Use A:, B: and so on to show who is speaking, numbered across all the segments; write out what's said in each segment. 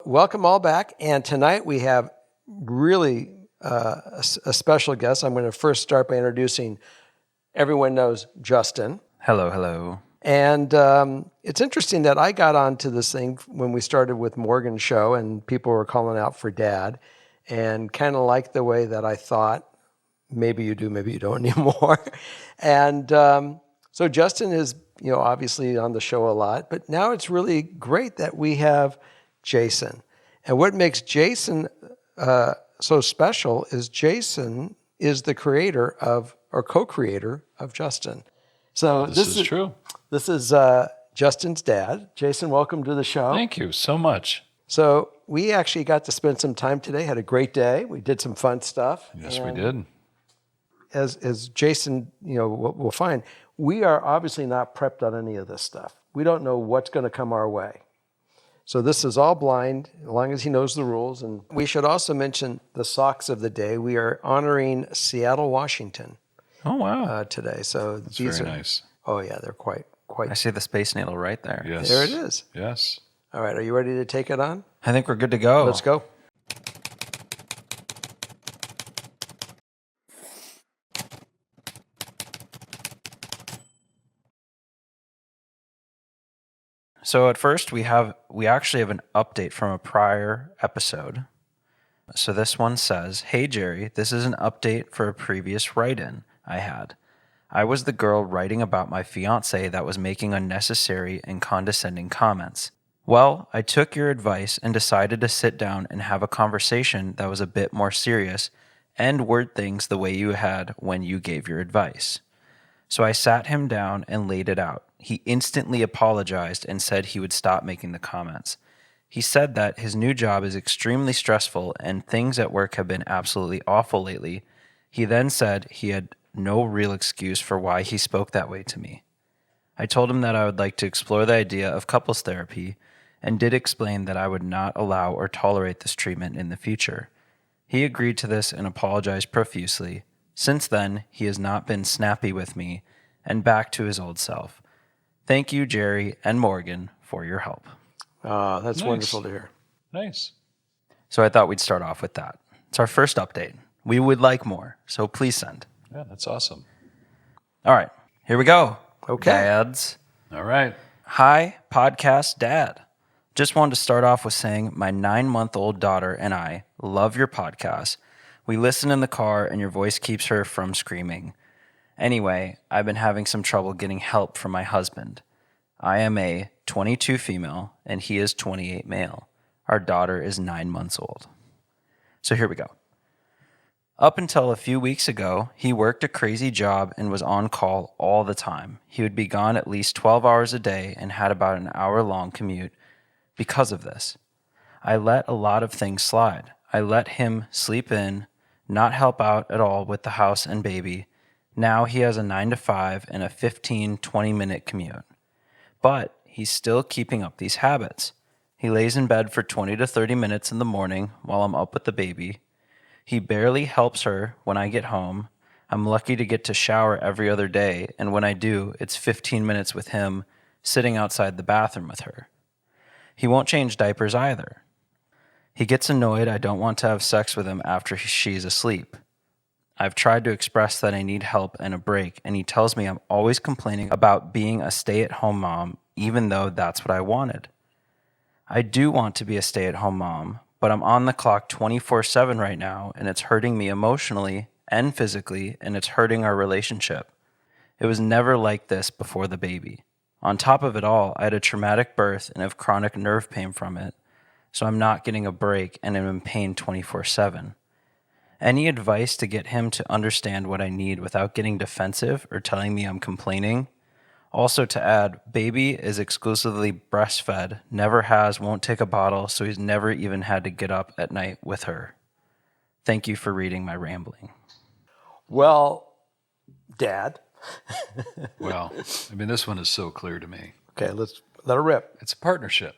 A: welcome all back. And tonight we have really a special guest. I'm going to first start by introducing, everyone knows Justin.
B: Hello, hello.
A: And it's interesting that I got onto this thing when we started with Morgan's show and people were calling out for Dad and kind of liked the way that I thought. Maybe you do, maybe you don't anymore. And so Justin is, obviously on the show a lot, but now it's really great that we have Jason. And what makes Jason so special is Jason is the creator of, or co-creator of Justin. So
C: this is true.
A: This is Justin's dad. Jason, welcome to the show.
C: Thank you so much.
A: So we actually got to spend some time today, had a great day. We did some fun stuff.
C: Yes, we did.
A: As Jason, we'll find, we are obviously not prepped on any of this stuff. We don't know what's going to come our way. So this is all blind, as long as he knows the rules. And we should also mention the socks of the day. We are honoring Seattle, Washington.
C: Oh, wow.
A: Today. So
C: That's
A: these
C: very
A: are
C: nice.
A: Oh yeah, they're quite.
B: I see the Space Needle right there.
C: Yes.
A: There it is.
C: Yes.
A: All right, are you ready to take it on?
B: I think we're good to go.
A: Let's go.
B: So at first we actually have an update from a prior episode. So this one says, "Hey Jerry, this is an update for a previous write-in I had. I was the girl writing about my fiance that was making unnecessary and condescending comments. Well, I took your advice and decided to sit down and have a conversation that was a bit more serious and word things the way you had when you gave your advice. So I sat him down and laid it out. He instantly apologized and said he would stop making the comments. He said that his new job is extremely stressful and things at work have been absolutely awful lately. He then said he had no real excuse for why he spoke that way to me. I told him that I would like to explore the idea of couples therapy and did explain that I would not allow or tolerate this treatment in the future. He agreed to this and apologized profusely. Since then, he has not been snappy with me and back to his old self. Thank you, Jerry and Morgan, for your help."
A: That's
C: Nice.
A: wonderful to hear.
C: Nice.
B: So I thought we'd start off with that. It's our first update. We would like more, so please send.
C: Yeah, that's awesome.
B: All right, here we go.
A: Okay.
B: Dads.
C: All right.
B: Hi, podcast dad. Just wanted to start off with saying my 9-month-old daughter and I love your podcast. We listen in the car and your voice keeps her from screaming. Anyway, I've been having some trouble getting help from my husband. I am a 22 female and he is 28 male. Our daughter is 9 months old. So here we go. Up until a few weeks ago, he worked a crazy job and was on call all the time. He would be gone at least 12 hours a day and had about an hour-long commute because of this. I let a lot of things slide. I let him sleep in, not help out at all with the house and baby. Now he has a 9 to 5 and a 15-20-minute commute. But he's still keeping up these habits. He lays in bed for 20 to 30 minutes in the morning while I'm up with the baby. He barely helps her when I get home. I'm lucky to get to shower every other day, and when I do, it's 15 minutes with him sitting outside the bathroom with her. He won't change diapers either. He gets annoyed I don't want to have sex with him after she's asleep. I've tried to express that I need help and a break, and he tells me I'm always complaining about being a stay-at-home mom, even though that's what I wanted. I do want to be a stay-at-home mom, but I'm on the clock 24/7 right now, and it's hurting me emotionally and physically, and it's hurting our relationship. It was never like this before the baby. On top of it all, I had a traumatic birth and have chronic nerve pain from it, so I'm not getting a break and am in pain 24/7. Any advice to get him to understand what I need without getting defensive or telling me I'm complaining? Also to add, baby is exclusively breastfed, never has, won't take a bottle, so he's never even had to get up at night with her. Thank you for reading my rambling.
A: Well, Dad.
C: Well, this one is so clear to me.
A: Okay, let's let it rip.
C: It's a partnership.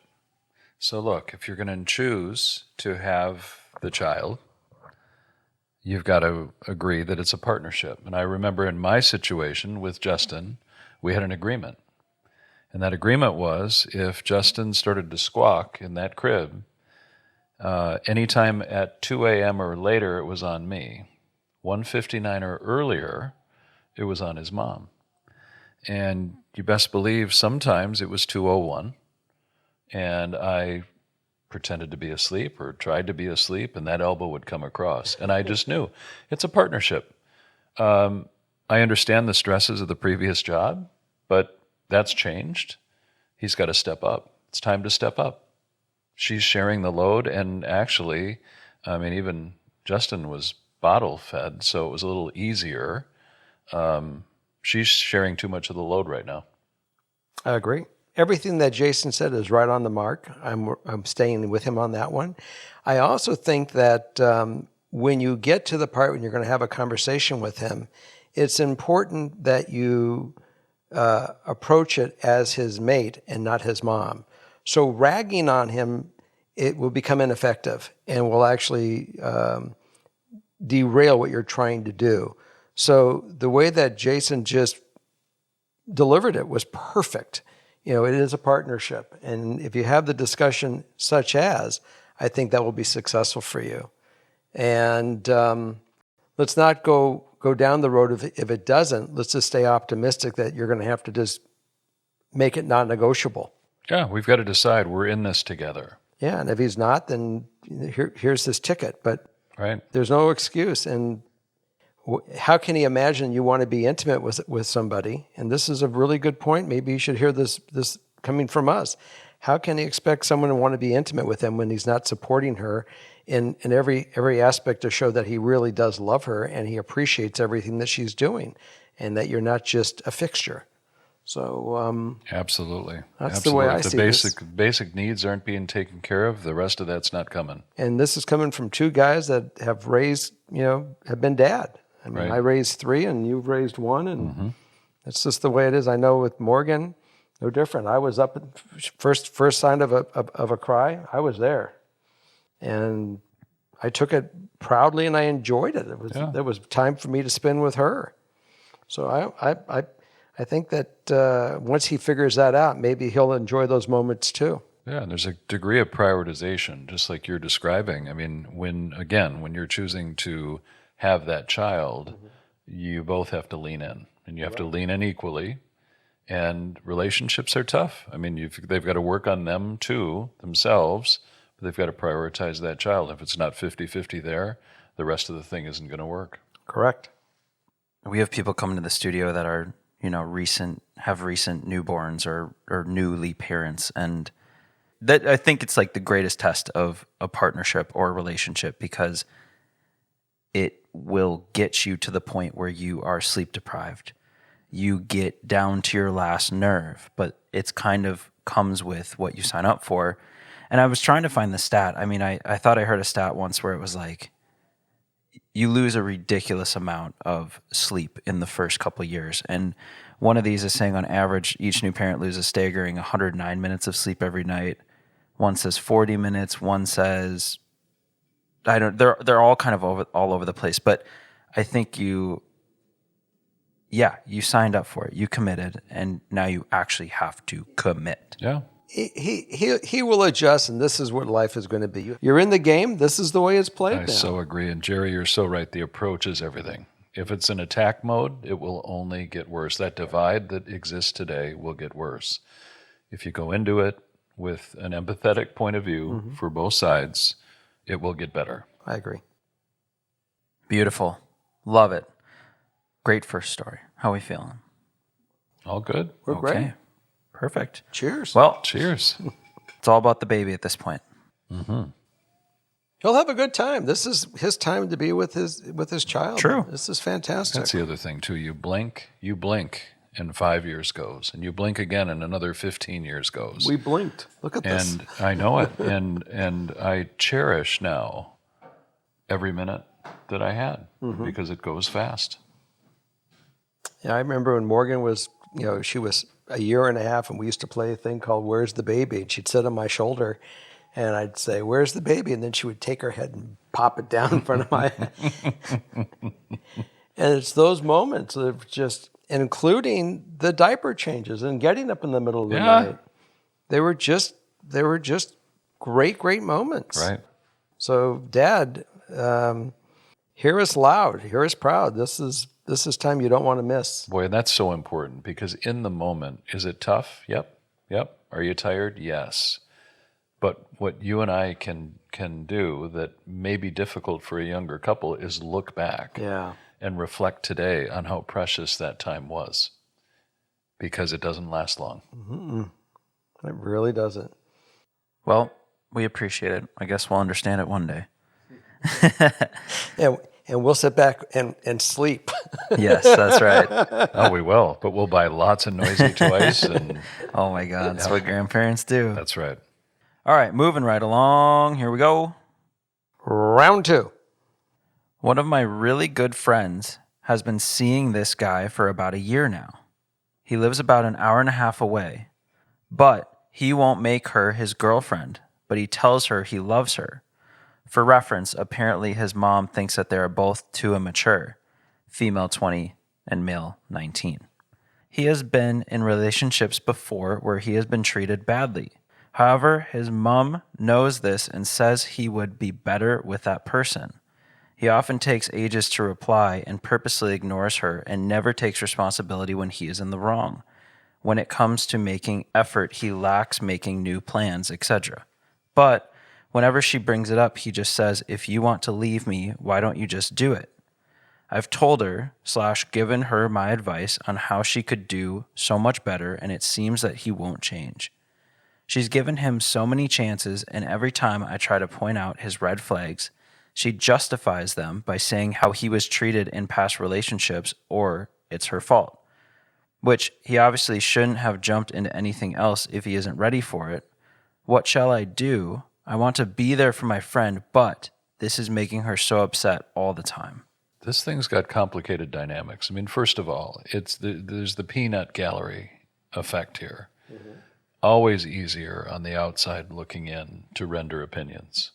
C: So look, if you're going to choose to have the child, you've got to agree that it's a partnership. And I remember in my situation with Justin, we had an agreement. And that agreement was if Justin started to squawk in that crib, Anytime at 2 a.m. or later, it was on me. 1:59 or earlier, it was on his mom. And you best believe sometimes it was 2:01, and I pretended to be asleep or tried to be asleep, and that elbow would come across. And I just knew it's a partnership. I understand the stresses of the previous job, but that's changed. He's got to step up. It's time to step up. She's sharing the load, and actually, I mean, even Justin was bottle fed, so it was a little easier. She's sharing too much of the load right now.
A: I agree. Everything that Jason said is right on the mark. I'm staying with him on that one. I also think that when you get to the part when you're going to have a conversation with him, it's important that you approach it as his mate and not his mom. So ragging on him, it will become ineffective and will actually derail what you're trying to do. So the way that Jason just delivered it was perfect. You know, it is a partnership. And if you have the discussion such as, I think that will be successful for you. And let's not go down the road if it doesn't. Let's just stay optimistic that you're going to have to just make it non-negotiable.
C: Yeah, we've got to decide we're in this together.
A: Yeah, and if he's not, then here's his ticket. But
C: right.
A: There's no excuse. And how can he imagine you want to be intimate with somebody? And this is a really good point. Maybe you should hear this coming from us. How can he expect someone to want to be intimate with him when he's not supporting her in every aspect to show that he really does love her and he appreciates everything that she's doing and that you're not just a fixture? So
C: absolutely,
A: that's the way I see this.
C: The basic needs aren't being taken care of. The rest of that's not coming.
A: And this is coming from two guys that have raised, have been dad. I mean,
C: right.
A: I raised 3 and you've raised 1, and it's just the way it is. I know with Morgan, no different. I was up at first sign of a cry. I was there, and I took it proudly and I enjoyed it. It was time for me to spend with her. So I think that once he figures that out, maybe he'll enjoy those moments too.
C: Yeah, and there's a degree of prioritization, just like you're describing. I mean, when you're choosing to have that child, you both have to lean in, and you have to lean in equally. And relationships are tough. I mean, they've got to work on them too, themselves, but they've got to prioritize that child. If it's not 50-50 there, the rest of the thing isn't going to work.
A: Correct.
B: We have people come to the studio that are, recent newborns or newly parents, and that I think it's like the greatest test of a partnership or a relationship, because it will get you to the point where you are sleep deprived. You get down to your last nerve, but it's kind of comes with what you sign up for. And I was trying to find the stat. I mean, I thought I heard a stat once where it was like, you lose a ridiculous amount of sleep in the first couple of years. And one of these is saying on average, each new parent loses staggering 109 minutes of sleep every night. One says 40 minutes. One says, they're all kind of all over the place. But I think you signed up for it. You committed, and now you actually have to commit.
C: Yeah.
A: He will adjust, and this is what life is going to be. You're in the game. This is the way it's played now.
C: I so agree. And Jerry, you're so right. The approach is everything. If it's in attack mode, it will only get worse. That divide that exists today will get worse. If you go into it with an empathetic point of view for both sides, it will get better.
A: I agree.
B: Beautiful. Love it. Great first story. How are we feeling?
C: All good.
A: We're great.
B: Perfect.
A: Cheers.
B: Well,
C: cheers.
B: It's all about the baby at this point.
A: He'll have a good time. This is his time to be with his child.
B: True.
A: This is fantastic.
C: That's the other thing too. You blink, and 5 years goes, and you blink again, and another 15 years goes.
A: We blinked. Look at this.
C: And I know it, and I cherish now every minute that I had because it goes fast.
A: Yeah, I remember when Morgan was, she was a year and a half, and we used to play a thing called "Where's the Baby?" And she'd sit on my shoulder, and I'd say, "Where's the baby?" And then she would take her head and pop it down in front of my head. And it's those moments of just, including the diaper changes and getting up in the middle of the night. They were just great moments.
C: Right.
A: So, Dad, hear us loud, hear us proud. This is time you don't want to miss.
C: Boy, and that's so important because in the moment, is it tough? Yep. Yep. Are you tired? Yes. But what you and I can do that may be difficult for a younger couple is look back
A: Yeah.
C: and reflect today on how precious that time was, because it doesn't last long.
A: It really doesn't.
B: Well, we appreciate it. I guess we'll understand it one day.
A: And we'll sit back and sleep.
B: Yes, that's right.
C: Oh, we will, but we'll buy lots of noisy toys, and
B: Oh my God, that's what grandparents do.
C: that's right.
B: All right, moving right along. Here we go.
A: Round 2.
B: One of my really good friends has been seeing this guy for about a year now. He lives about an hour and a half away, but he won't make her his girlfriend, but he tells her he loves her. For reference, apparently his mom thinks that they are both too immature, female 20 and male 19. He has been in relationships before where he has been treated badly. However, his mom knows this and says he would be better with that person. He often takes ages to reply and purposely ignores her and never takes responsibility when he is in the wrong. When it comes to making effort, he lacks making new plans, etc. But whenever she brings it up, he just says, if you want to leave me, why don't you just do it? I've told her / given her my advice on how she could do so much better, and it seems that he won't change. She's given him so many chances, and every time I try to point out his red flags, she justifies them by saying how he was treated in past relationships or it's her fault, which he obviously shouldn't have jumped into anything else if he isn't ready for it. What shall I do? I want to be there for my friend, but this is making her so upset all the time.
C: This thing's got complicated dynamics. I mean, first of all, there's the peanut gallery effect here. Mm-hmm. Always easier on the outside looking in to render opinions.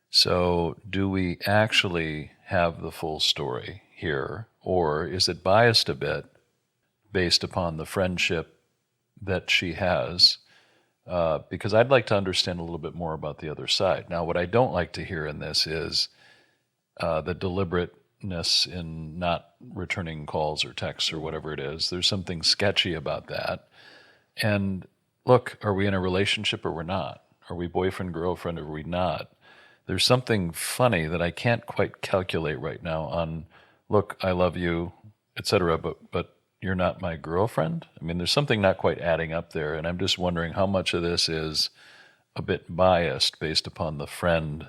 C: So do we actually have the full story here, or is it biased a bit based upon the friendship that she has? Because I'd like to understand a little bit more about the other side. Now, what I don't like to hear in this is the deliberateness in not returning calls or texts or whatever it is. There's something sketchy about that. And look, are we in a relationship or we're not? Are we boyfriend, girlfriend, or are we not? There's something funny that I can't quite calculate right now on, look, I love you, etc., but you're not my girlfriend? I mean, there's something not quite adding up there, and I'm just wondering how much of this is a bit biased based upon the friend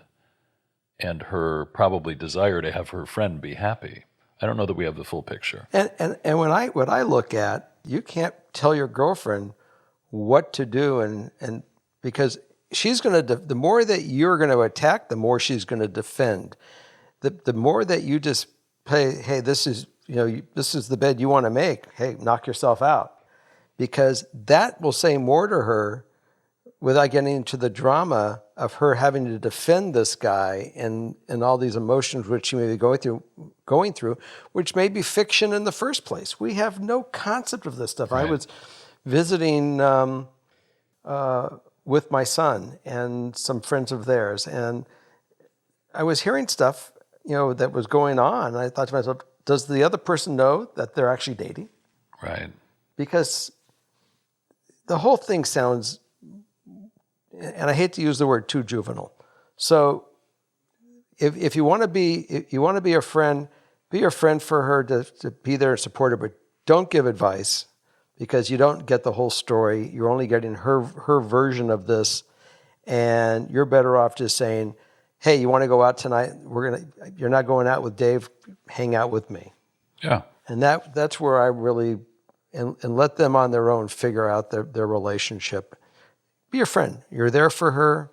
C: and her probably desire to have her friend be happy. I don't know that we have the full picture.
A: And when I look at, you can't tell your girlfriend what to do, and because she's going to, the more that you're going to attack, the more she's going to defend. The more that you just play, hey, this is the bed you want to make. Hey, knock yourself out. Because that will say more to her without getting into the drama of her having to defend this guy and all these emotions which she may be going through, which may be fiction in the first place. We have no concept of this stuff. Right. I was visiting with my son and some friends of theirs, and I was hearing stuff, that was going on. And I thought to myself, does the other person know that they're actually dating?
C: Right.
A: Because the whole thing sounds, and I hate to use the word too juvenile. So if you want to be a friend, be a friend for her to be there and support her, but don't give advice because you don't get the whole story. You're only getting her version of this, and you're better off just saying, hey, you want to go out tonight? You're not going out with Dave, hang out with me.
C: Yeah.
A: And that's where I really, and let them on their own figure out their relationship. Be a friend. You're there for her,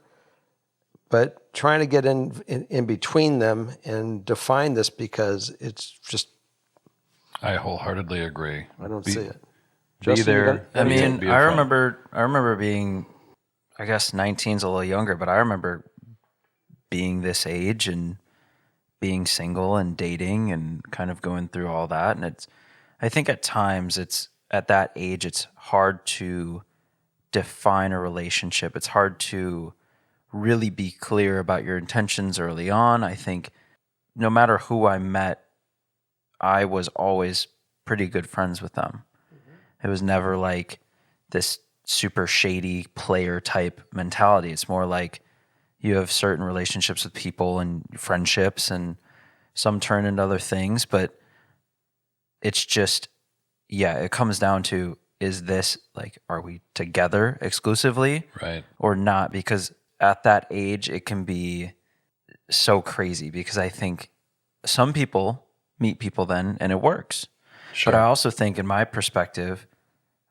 A: but trying to get in between them and define this, because it's just.
C: I wholeheartedly agree.
A: I don't see it.
C: Be
A: Justin,
C: there.
B: I mean,
C: be a
B: I
C: friend.
B: remember being, I guess 19's a little younger, but I remember being this age and being single and dating and kind of going through all that. And I think at times at that age, it's hard to define a relationship. It's hard to really be clear about your intentions early on. I think no matter who I met, I was always pretty good friends with them. It was never like this super shady player type mentality. It's more like you have certain relationships with people and friendships, and some turn into other things, but it's just, yeah, it comes down to, is this like, are we together exclusively
C: Right.
B: or not? Because at that age, it can be so crazy, because I think some people meet people then and it works.
C: Sure.
B: But I also think, in my perspective,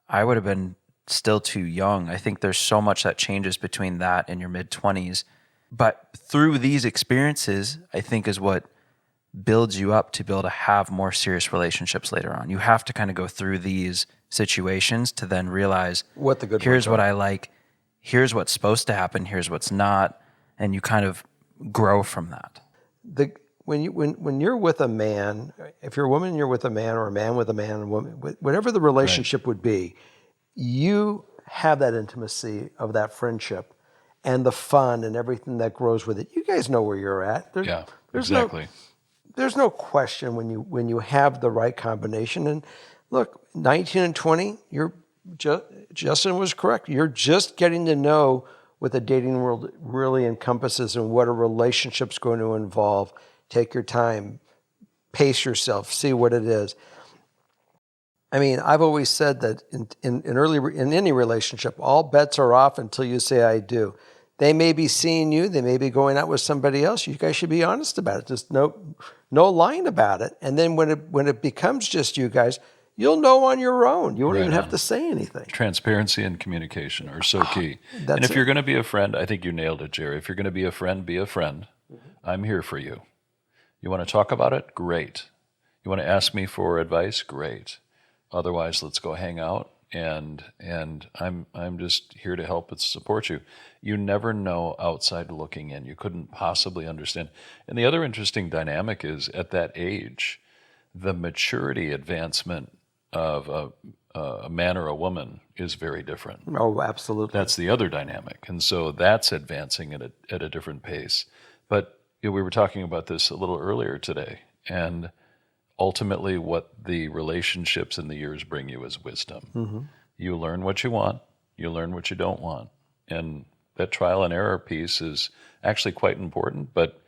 B: I would have been still too young. I think there's so much that changes between that and your mid-20s. But through these experiences, I think, is what builds you up to be able to have more serious relationships later on. You have to kind of go through these situations to then realize,
A: What the good
B: here's
A: ones
B: what
A: are.
B: I like, here's what's supposed to happen, here's what's not, and you kind of grow from that.
A: When you're with a man, if you're a woman, you're with a man, or a man with a man, and woman, whatever the relationship would be, you have that intimacy of that friendship and the fun and everything that grows with it. You guys know where you're at.
C: Yeah,
A: there's
C: exactly.
A: There's no question when you have the right combination. And look, 19 and 20, Justin was correct. You're just getting to know what the dating world really encompasses and what a relationship's going to involve. Take your time, pace yourself, see what it is. I mean, I've always said that in any relationship, all bets are off until you say I do. They may be seeing you, they may be going out with somebody else. You guys should be honest about it. Just no lying about it. And then when it becomes just you guys, you'll know on your own. You won't even have to say anything.
C: Transparency and communication are so key. And if you're going to be a friend, I think you nailed it, Jerry. If you're going to be a friend, be a friend. I'm here for you. You want to talk about it? Great. You want to ask me for advice? Great. Otherwise, let's go hang out, and I'm just here to help and support you. You never know outside looking in. You couldn't possibly understand. And the other interesting dynamic is, at that age, the maturity advancement of a man or a woman is very different.
A: Oh, absolutely.
C: That's the other dynamic. And so that's advancing at a different pace. But we were talking about this a little earlier today, and ultimately what the relationships in the years bring you is wisdom.
A: Mm-hmm.
C: You learn what you want, you learn what you don't want. And that trial and error piece is actually quite important, but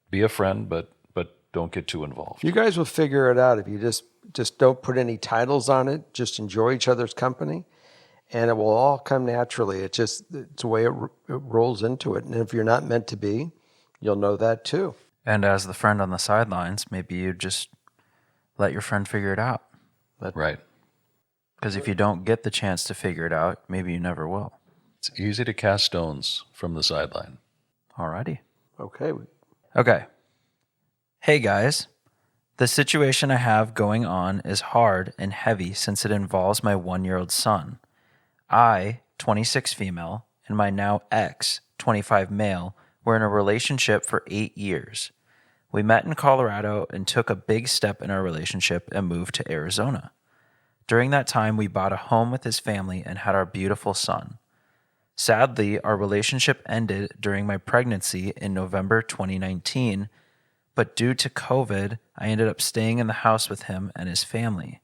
C: be a friend, but don't get too involved.
A: You guys will figure it out if you just don't put any titles on it. Just enjoy each other's company, and it will all come naturally. It's the way it rolls into it. And if you're not meant to be, you'll know that too.
B: And as the friend on the sidelines, maybe you just let your friend figure it out.
C: Right.
B: Because if you don't get the chance to figure it out, maybe you never will.
C: It's easy to cast stones from the sideline.
B: Alrighty.
A: Okay.
B: Okay. Hey guys, the situation I have going on is hard and heavy since it involves my 1-year-old son. I, 26 female, and my now ex, 25 male, were in a relationship for 8 years. We met in Colorado and took a big step in our relationship and moved to Arizona. During that time, we bought a home with his family and had our beautiful son. Sadly, our relationship ended during my pregnancy in November 2019, but due to COVID, I ended up staying in the house with him and his family.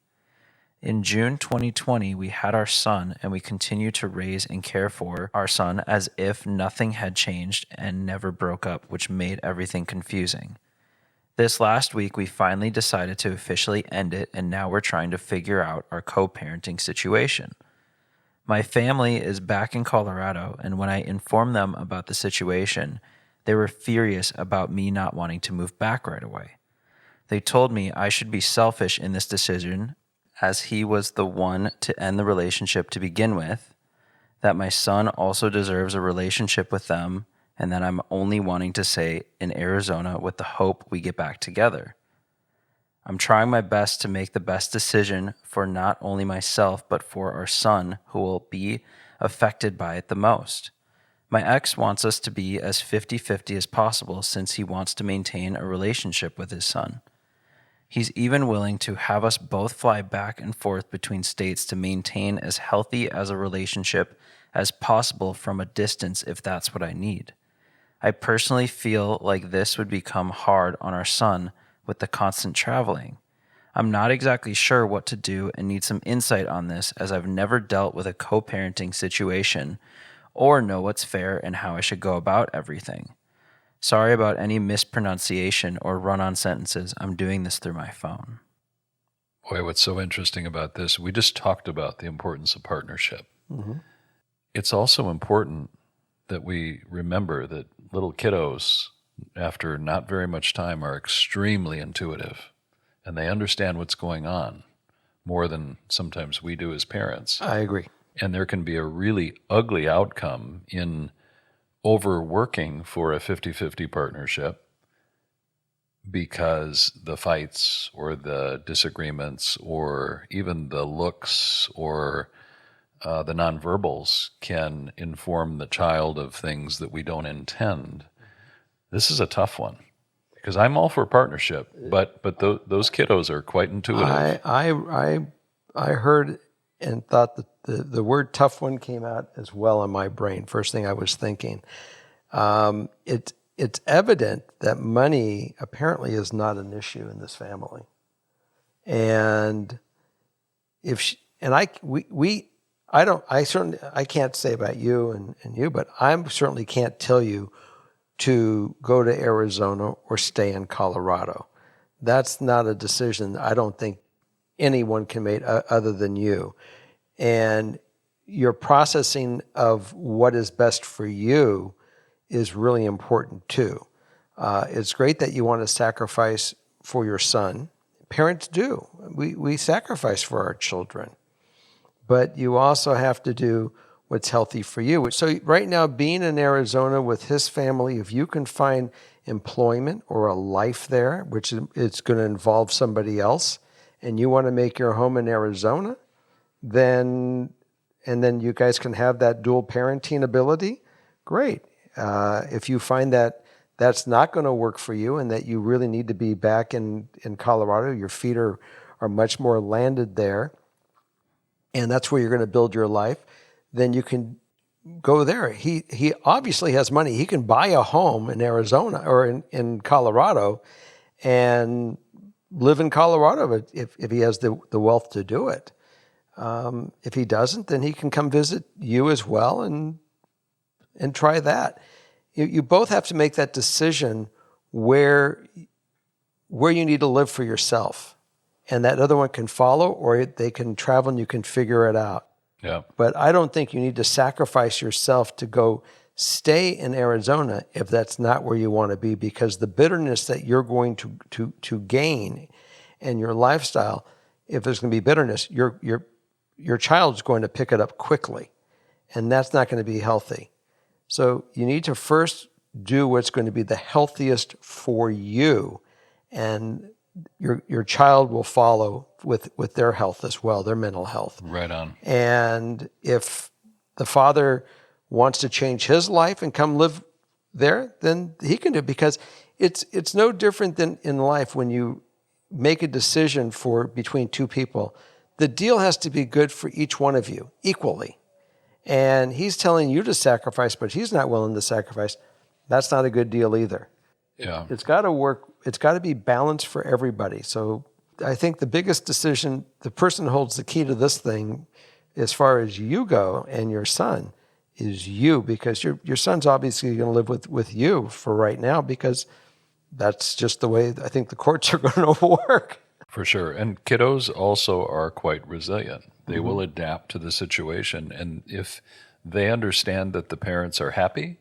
B: In June 2020, we had our son, and we continue to raise and care for our son as if nothing had changed and never broke up, which made everything confusing. This last week, we finally decided to officially end it, and now we're trying to figure out our co-parenting situation. My family is back in Colorado, and when I informed them about the situation, they were furious about me not wanting to move back right away. They told me I should be selfish in this decision, as he was the one to end the relationship to begin with, that my son also deserves a relationship with them, and that I'm only wanting to stay in Arizona with the hope we get back together. I'm trying my best to make the best decision for not only myself, but for our son, who will be affected by it the most. My ex wants us to be as 50-50 as possible since he wants to maintain a relationship with his son. He's even willing to have us both fly back and forth between states to maintain as healthy as a relationship as possible from a distance if that's what I need. I personally feel like this would become hard on our son with the constant traveling. I'm not exactly sure what to do and need some insight on this, as I've never dealt with a co-parenting situation or know what's fair and how I should go about everything. Sorry about any mispronunciation or run-on sentences. I'm doing this through my phone.
C: Boy, what's so interesting about this, we just talked about the importance of partnership.
A: Mm-hmm.
C: It's also important that we remember that little kiddos, after not very much time, are extremely intuitive, and they understand what's going on more than sometimes we do as parents.
A: I agree.
C: And there can be a really ugly outcome in overworking for a 50-50 partnership because the fights or the disagreements or even the looks or the nonverbals can inform the child of things that we don't intend. This is a tough one because I'm all for partnership, but those kiddos are quite intuitive.
A: I heard and thought that the word tough one came out as well in my brain. First thing I was thinking. It's evident that money apparently is not an issue in this family. And I can't say about you and you, but I certainly can't tell you to go to Arizona or stay in Colorado. That's not a decision I don't think anyone can make other than you. And your processing of what is best for you is really important too. It's great that you want to sacrifice for your son. Parents do. We sacrifice for our children. But you also have to do what's healthy for you. So right now, being in Arizona with his family, if you can find employment or a life there, which it's going to involve somebody else, and you want to make your home in Arizona, then you guys can have that dual parenting ability, great. If you find that that's not going to work for you and that you really need to be back in Colorado, your feet are much more landed there, and that's where you're going to build your life, then you can go there. He obviously has money. He can buy a home in Arizona or in Colorado and live in Colorado if he has the wealth to do it. If he doesn't, then he can come visit you as well and try that. You both have to make that decision where you need to live for yourself. And that other one can follow, or they can travel and you can figure it out.
C: Yeah.
A: But I don't think you need to sacrifice yourself to go stay in Arizona if that's not where you want to be, because the bitterness that you're going to gain and your lifestyle, if there's going to be bitterness, your child's going to pick it up quickly, and that's not going to be healthy. So you need to first do what's going to be the healthiest for you, and your child will follow with their health as well, their mental health.
C: Right on.
A: And if the father wants to change his life and come live there, then he can do it, because it's no different than in life when you make a decision between two people. The deal has to be good for each one of you equally. And he's telling you to sacrifice, but he's not willing to sacrifice. That's not a good deal either.
C: Yeah.
A: It's got to work. It's got to be balanced for everybody. So I think the biggest decision, the person who holds the key to this thing as far as you go and your son, is you, because your son's obviously going to live with you for right now, because that's just the way I think the courts are going to work.
C: For sure. And kiddos also are quite resilient. They will adapt to the situation. And if they understand that the parents are happy,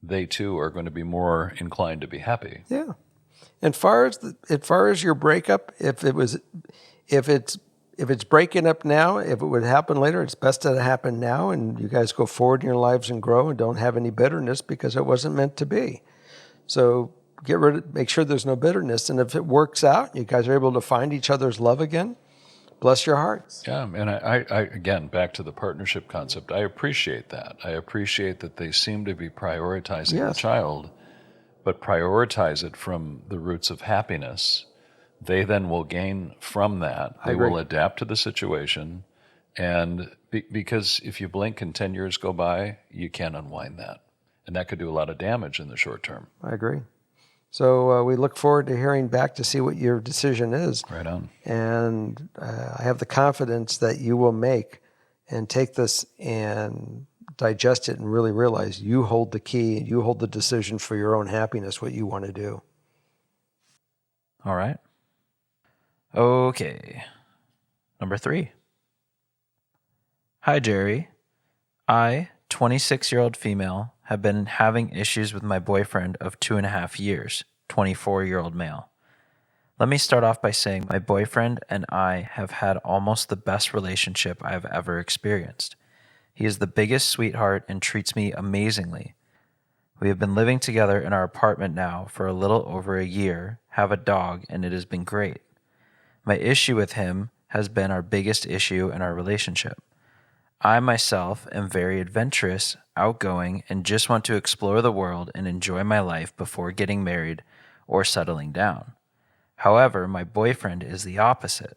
C: they too are going to be more inclined to be happy.
A: Yeah. And as far as your breakup, if it's breaking up now, if it would happen later, it's best that it happen now, and you guys go forward in your lives and grow and don't have any bitterness, because it wasn't meant to be. So make sure there's no bitterness. And if it works out, you guys are able to find each other's love again, bless your hearts.
C: Yeah, and I again, back to the partnership concept, I appreciate that. I appreciate that they seem to be prioritizing the child, but prioritize it from the roots of happiness. They then will gain from that. They will adapt to the situation. And because if you blink and 10 years go by, you can't unwind that. And that could do a lot of damage in the short term.
A: I agree. So we look forward to hearing back to see what your decision is.
C: Right on.
A: And I have the confidence that you will make and take this and digest it and really realize you hold the key and you hold the decision for your own happiness, what you want to do.
B: All right. Okay. Number 3. Hi, Jerry. I, 26-year-old female, have been having issues with my boyfriend of 2.5 years, 24-year-old male. Let me start off by saying my boyfriend and I have had almost the best relationship I have ever experienced. He is the biggest sweetheart and treats me amazingly. We have been living together in our apartment now for a little over a year, have a dog, and it has been great. My issue with him has been our biggest issue in our relationship. I myself am very adventurous, outgoing, and just want to explore the world and enjoy my life before getting married or settling down. However, my boyfriend is the opposite.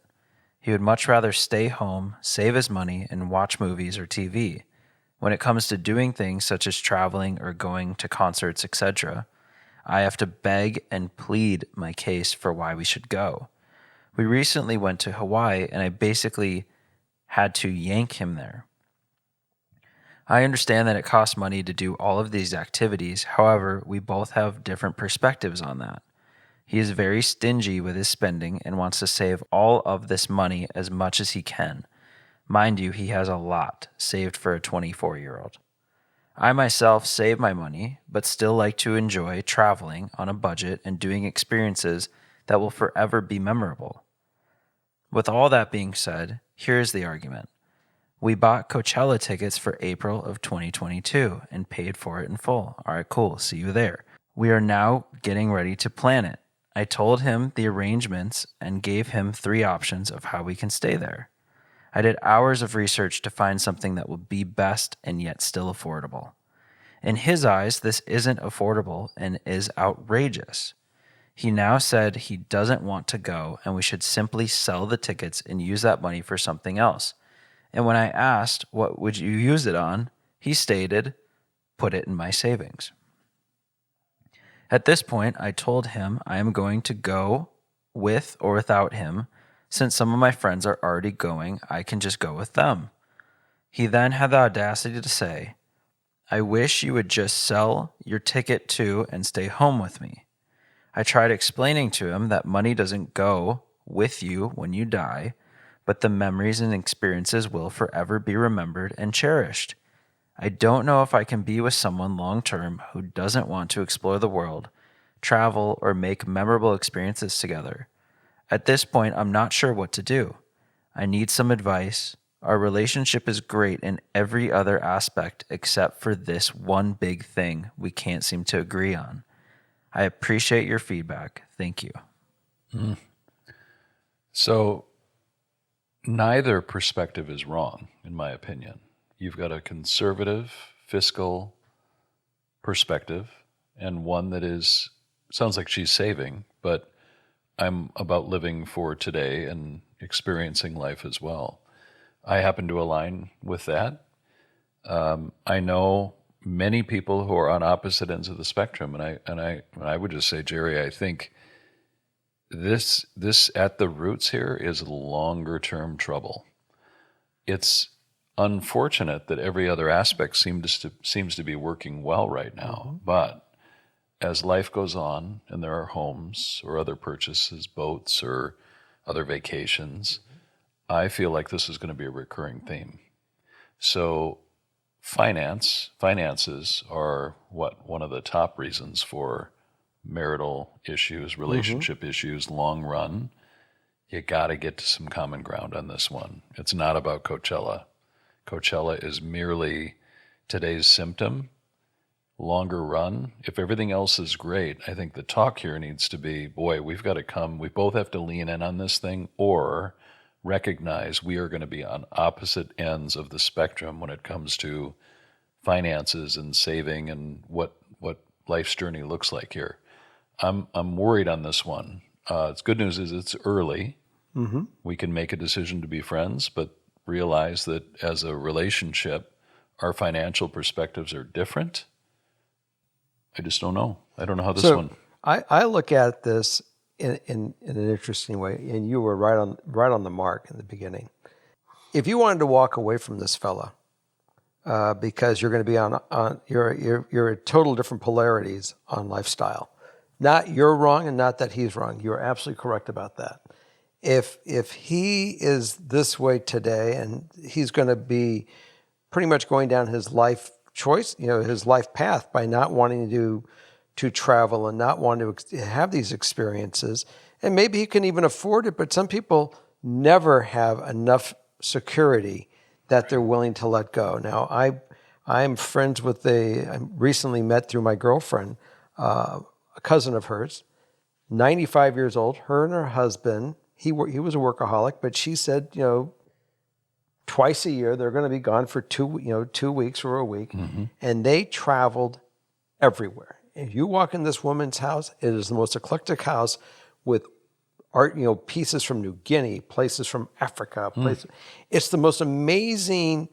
B: He would much rather stay home, save his money, and watch movies or TV. When it comes to doing things such as traveling or going to concerts, etc., I have to beg and plead my case for why we should go. We recently went to Hawaii, and I basically had to yank him there. I understand that it costs money to do all of these activities. However, we both have different perspectives on that. He is very stingy with his spending and wants to save all of this money as much as he can. Mind you, he has a lot saved for a 24-year-old. I myself save my money, but still like to enjoy traveling on a budget and doing experiences that will forever be memorable. With all that being said, here's the argument. We bought Coachella tickets for April of 2022 and paid for it in full. All right, cool. See you there. We are now getting ready to plan it. I told him the arrangements and gave him 3 options of how we can stay there. I did hours of research to find something that will be best and yet still affordable. In his eyes, this isn't affordable and is outrageous. He now said he doesn't want to go and we should simply sell the tickets and use that money for something else. And when I asked, what would you use it on? He stated, put it in my savings. At this point, I told him I am going to go with or without him. Since some of my friends are already going, I can just go with them. He then had the audacity to say, I wish you would just sell your ticket too and stay home with me. I tried explaining to him that money doesn't go with you when you die, but the memories and experiences will forever be remembered and cherished. I don't know if I can be with someone long-term who doesn't want to explore the world, travel, or make memorable experiences together. At this point, I'm not sure what to do. I need some advice. Our relationship is great in every other aspect except for this one big thing we can't seem to agree on. I appreciate your feedback. Thank you.
C: So neither perspective is wrong, in my opinion. You've got a conservative fiscal perspective and one that sounds like she's saving, but I'm about living for today and experiencing life as well. I happen to align with that. I know many people who are on opposite ends of the spectrum, and I would just say, Jerry, I think this at the roots here is longer term trouble. It's unfortunate that every other aspect seems to be working well right now, but as life goes on and there are homes or other purchases, boats or other vacations, I feel like this is going to be a recurring theme. So finances are one of the top reasons for marital issues, relationship issues, long run. You got to get to some common ground on this one. It's not about Coachella. Coachella is merely today's symptom. Longer run, if everything else is great, I think the talk here needs to be, boy, we both have to lean in on this thing or recognize we are going to be on opposite ends of the spectrum when it comes to finances and saving and what life's journey looks like here. I'm worried on this one. It's good news is it's early. We can make a decision to be friends, but realize that as a relationship, our financial perspectives are different. I just don't know. I don't know how this
A: So
C: one.
A: I look at this in an interesting way, and you were right on the mark in the beginning. If you wanted to walk away from this fella because you're going to be on you're at total different polarities on lifestyle, not you're wrong and not that he's wrong. You're absolutely correct about that. If he is this way today and he's going to be pretty much going down his life choice, his life path by not wanting to travel and not wanting to have these experiences, and maybe he can even afford it, but some people never have enough security that they're willing to let go. Now, I'm friends with I recently met through my girlfriend, a cousin of hers, 95 years old, her and her husband. He was a workaholic, but she said, twice a year they're going to be gone for 2 weeks or a week, and they traveled everywhere. If you walk in this woman's house, it is the most eclectic house with art, pieces from New Guinea, places from Africa, places. It's the most amazing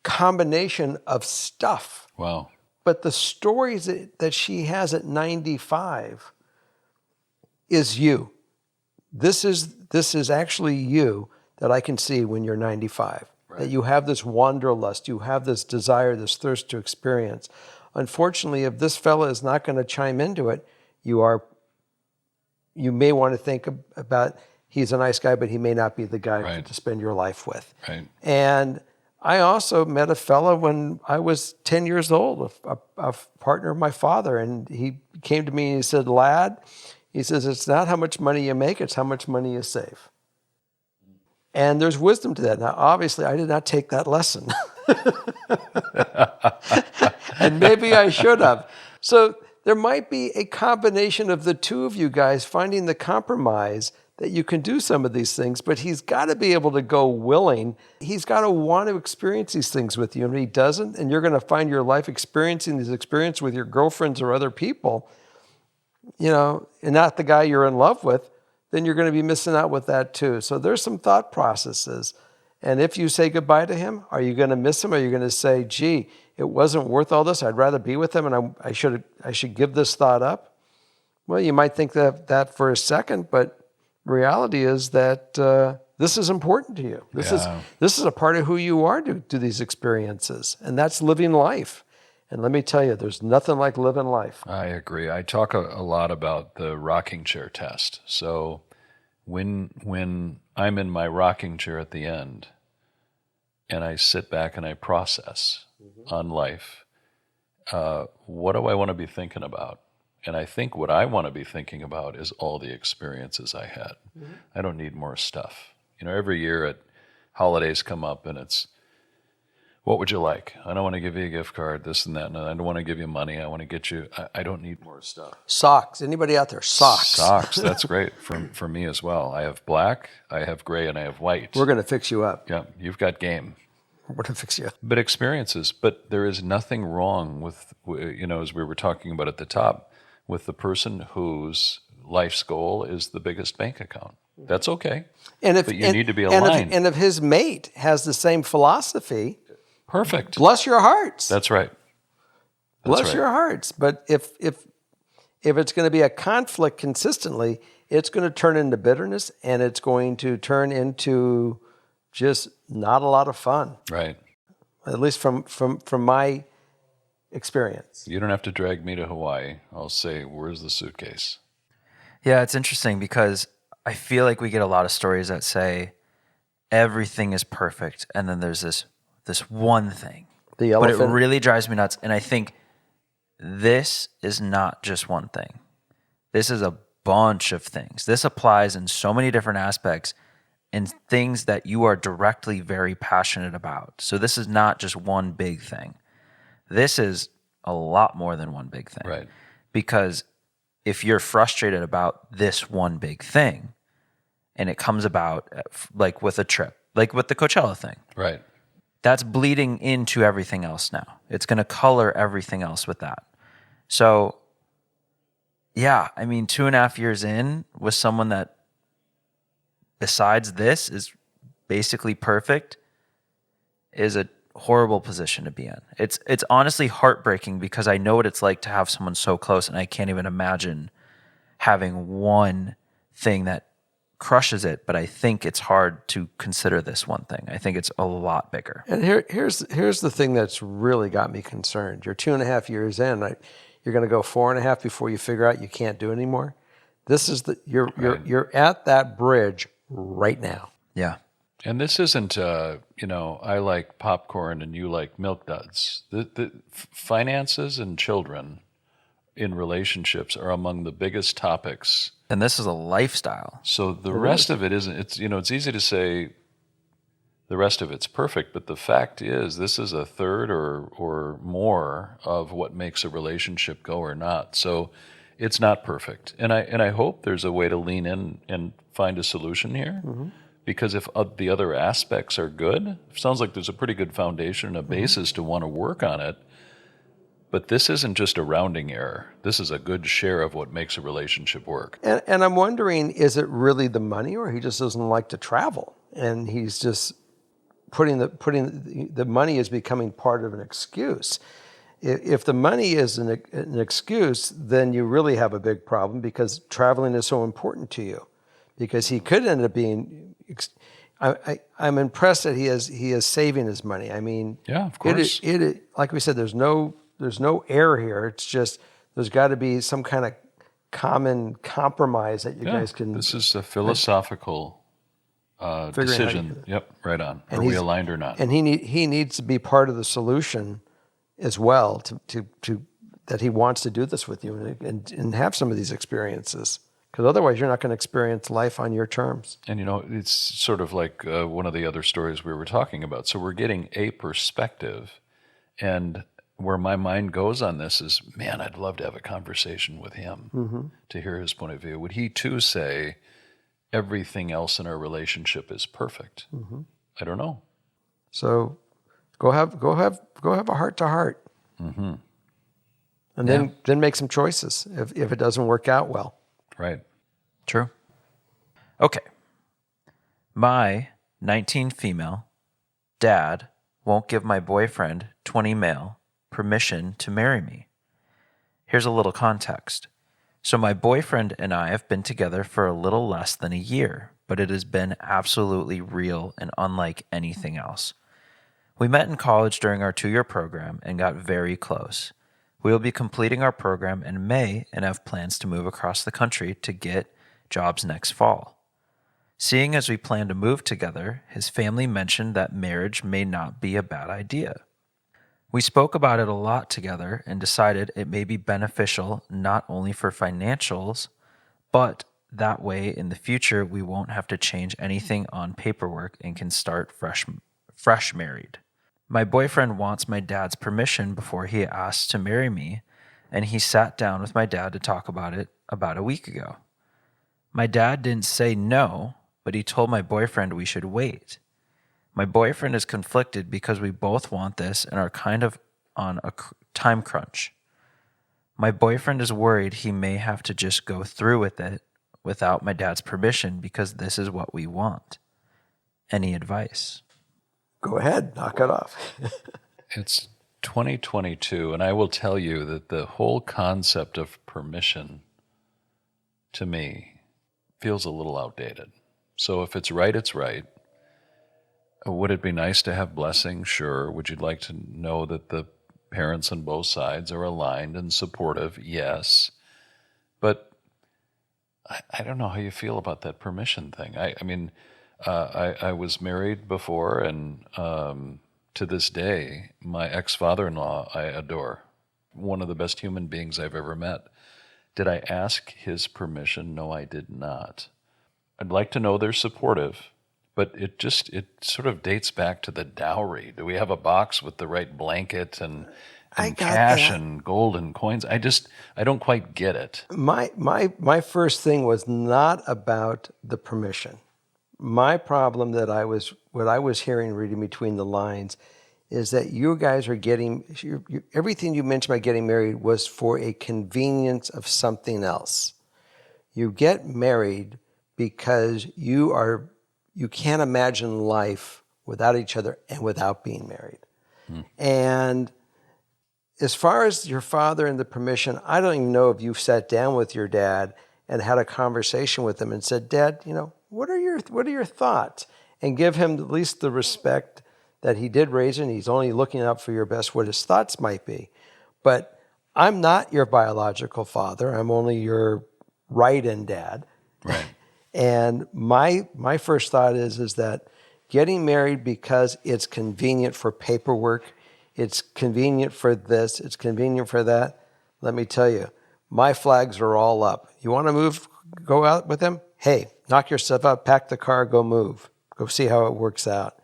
A: combination of stuff.
C: Wow.
A: But the stories that she has at 95 is you. This is actually you that I can see when you're 95. Right. That you have this wanderlust, you have this desire, this thirst to experience. Unfortunately, if this fella is not going to chime into it, you may want to think about he's a nice guy, but he may not be the guy to spend your life with.
C: Right.
A: And I also met a fella when I was 10 years old, a partner of my father, and he came to me and he said, "Lad," he says, "it's not how much money you make, it's how much money you save." And there's wisdom to that. Now, obviously, I did not take that lesson. And maybe I should have. So there might be a combination of the two of you guys finding the compromise that you can do some of these things, but he's got to be able to go willing. He's got to want to experience these things with you. And if he doesn't, and you're going to find your life experiencing these experiences with your girlfriends or other people, and not the guy you're in love with, then you're going to be missing out with that too. So there's some thought processes. And if you say goodbye to him, are you going to miss him? Are you going to say, "Gee, it wasn't worth all this. I'd rather be with him, and I should give this thought up"? Well, you might think that for a second, but reality is that this is important to you. This is a part of who you are to these experiences, and that's living life. And let me tell you, there's nothing like living life.
C: I agree. I talk a lot about the rocking chair test. So when I'm in my rocking chair at the end and I sit back and I process on life, what do I want to be thinking about? And I think what I want to be thinking about is all the experiences I had. I don't need more stuff. Every year at holidays come up and it's, what would you like? I don't want to give you a gift card, this and that. And I don't want to give you money. I want to get you, I don't need more stuff.
A: Socks. Anybody out there? Socks.
C: Socks. That's great for me as well. I have black, I have gray, and I have white.
A: We're going to fix you up.
C: Yeah, you've got game.
A: We're going to fix you up.
C: But experiences. But there is nothing wrong with, as we were talking about at the top, with the person whose life's goal is the biggest bank account. That's okay. But you need to be aligned.
A: And if his mate has the same philosophy,
C: perfect.
A: Bless your hearts.
C: That's right.
A: Bless your hearts. But if it's going to be a conflict consistently, it's going to turn into bitterness, and it's going to turn into just not a lot of fun.
C: Right.
A: At least from my experience.
C: You don't have to drag me to Hawaii. I'll say, where's the suitcase?
B: Yeah, it's interesting because I feel like we get a lot of stories that say everything is perfect, and then there's this one thing.
A: The elephant.
B: But it really drives me nuts. And I think this is not just one thing. This is a bunch of things. This applies in so many different aspects and things that you are directly very passionate about. So this is not just one big thing. This is a lot more than one big thing.
C: Right.
B: Because if you're frustrated about this one big thing and it comes about like with a trip, like with the Coachella thing.
C: Right.
B: That's bleeding into everything else now. It's going to color everything else with that. So, yeah, 2.5 years in with someone that, besides this, is basically perfect, is a horrible position to be in. It's honestly heartbreaking because I know what it's like to have someone so close, and I can't even imagine having one thing that crushes it. But I think it's hard to consider this one thing. I think it's a lot bigger.
A: And here's the thing that's really got me concerned. You're 2.5 years in. You're going to go 4.5 before you figure out you can't do anymore. This is you're at that bridge right now.
B: Yeah.
C: And this isn't, I like popcorn and you like milk duds. The finances and children in relationships are among the biggest topics.
B: And this is a lifestyle.
C: So the rest of it isn't. It's easy to say the rest of it's perfect, but the fact is this is a third or more of what makes a relationship go or not. So it's not perfect. And I hope there's a way to lean in and find a solution here. Mm-hmm. Because if the other aspects are good, it sounds like there's a pretty good foundation and a basis to want to work on it. But this isn't just a rounding error. This is a good share of what makes a relationship work.
A: And I'm wondering, is it really the money, or he just doesn't like to travel, and he's just putting the money is becoming part of an excuse. If the money is an excuse, then you really have a big problem, because traveling is so important to you. Because he could end up being. I'm impressed that he is saving his money. I mean,
C: yeah, of course.
A: It like we said, there's no error here. It's just there's got to be some kind of common compromise that you guys can.
C: This is a philosophical decision. Yep, right on. Are we aligned or not?
A: And he needs to be part of the solution as well to that he wants to do this with you and have some of these experiences. Because otherwise, you're not going to experience life on your terms.
C: And, it's sort of like one of the other stories we were talking about. So we're getting a perspective. And where my mind goes on this is, man, I'd love to have a conversation with him to hear his point of view. Would he, too, say everything else in our relationship is perfect? Mm-hmm. I don't know.
A: So go have a heart-to-heart. Mm-hmm. And then make some choices if it doesn't work out well.
C: Right.
B: True. Okay. My 19 female dad won't give my boyfriend 20 male permission to marry me. Here's a little context. So my boyfriend and I have been together for a little less than a year, but it has been absolutely real and unlike anything else. We met in college during our 2-year program and got very close. We will be completing our program in May and have plans to move across the country to get jobs next fall. Seeing as we plan to move together, his family mentioned that marriage may not be a bad idea. We spoke about it a lot together and decided it may be beneficial not only for financials, but that way in the future we won't have to change anything on paperwork and can start fresh married. My boyfriend wants my dad's permission before he asks to marry me, and he sat down with my dad to talk about it about a week ago. My dad didn't say no, but he told my boyfriend we should wait. My boyfriend is conflicted because we both want this and are kind of on a time crunch. My boyfriend is worried he may have to just go through with it without my dad's permission because this is what we want. Any advice?
A: Go ahead, knock it off.
C: It's 2022, and I will tell you that the whole concept of permission, to me, feels a little outdated. So if it's right, it's right. Would it be nice to have blessing? Sure. Would you like to know that the parents on both sides are aligned and supportive? Yes. But I don't know how you feel about that permission thing. I was married before, and to this day, my ex-father-in-law I adore. One of the best human beings I've ever met. Did I ask his permission? No, I did not. I'd like to know they're supportive, but it sort of dates back to the dowry. Do we have a box with the right blanket and cash and gold and coins? I don't quite get it.
A: My first thing was not about the permission. My problem what I was hearing reading between the lines is that you guys are getting, everything you mentioned about getting married was for a convenience of something else. You get married because you can't imagine life without each other and without being married. And as far as your father and the permission, I don't even know if you've sat down with your dad and had a conversation with him and said, Dad, what are your thoughts? And give him at least the respect that he did raise you, and he's only looking out for your best, what his thoughts might be. But I'm not your biological father. I'm only your write-in dad.
C: Right.
A: And my first thought is that getting married because it's convenient for paperwork, it's convenient for this, it's convenient for that. Let me tell you, my flags are all up. You want to move, go out with him? Hey, knock yourself out, pack the car, go move. Go see how it works out.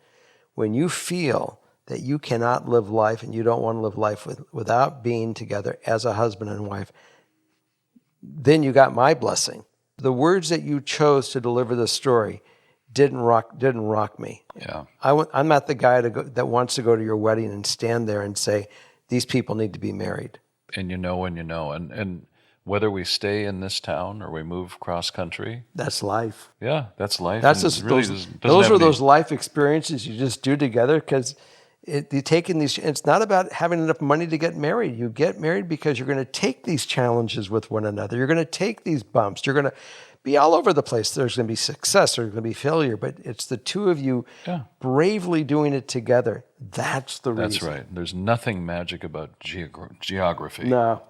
A: When you feel that you cannot live life and you don't want to live life without being together as a husband and wife, then you got my blessing. The words that you chose to deliver the story didn't rock me.
C: Yeah.
A: I'm not the guy that wants to go to your wedding and stand there and say, these people need to be married.
C: And you know when you know. And whether we stay in this town or we move cross country.
A: That's life.
C: Yeah, that's life.
A: That's
C: And
A: just,
C: it really
A: those
C: doesn't have
A: are
C: any-
A: those life experiences you just do together because it's not about having enough money to get married. You get married because you're going to take these challenges with one another. You're going to take these bumps. You're going to be all over the place. There's going to be success. There's going to be failure. But it's the two of you bravely doing it together. That's the reason.
C: That's right. There's nothing magic about geography.
A: No,